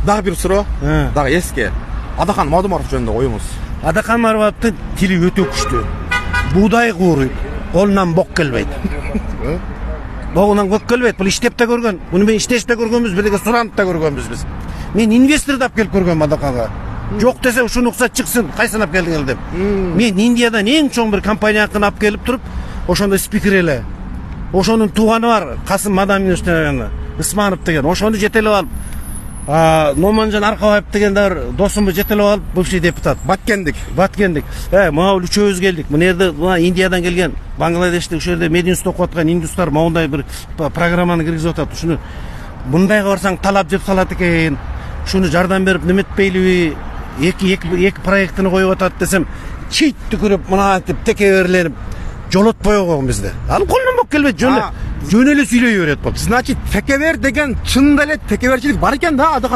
Дагы бир суроо. Дагы эске. Адахан Мадумаров жөнүндө оюңуз. Адахан Марватовдун тили өтө күчтүү. Буудай кууруйт, колунан бок келбейт. Богунан бок келбейт. Бул иштеп да көргөн. Муну мен иштеште көргөнбүз, бирге суранып да көргөнбүз биз. Мен инвесторду алып келип көргөм Адаханга. Жок десе ушуну уксат чыксын, кайсын алып келдиңер деп. Мен Индиядан эң чоң бир компанияныкын алып келип туруп, ошондо спикер эле. Ошонун тууганы бар, Касым Мадаминович деген, Ысманов деген. Ошону жетелеп алып, Номанжан Аркабаев дегендер досумду жетелеп алып, бывший депутат. Баткендик. Мага үчөөбүз келдик. Мына жерде Индиядан келген, Бангладеште ошол жерде мединститут окуп аткан индустар моундай бир программаны киргизип атат. Ушуну мындайга барсаң талап жеп салат экен. Ушуну жардам берип неметпейлиби? Эки проектini коюп атат десем, чийт түкүрүп мынантип текеберленип жолотпой койгон бизди. Ал колунан бок келбейт, жөн эле сүйлөй берет болуп. Значит, текебер деген чынында эле текеберчилик бар экен да Адахан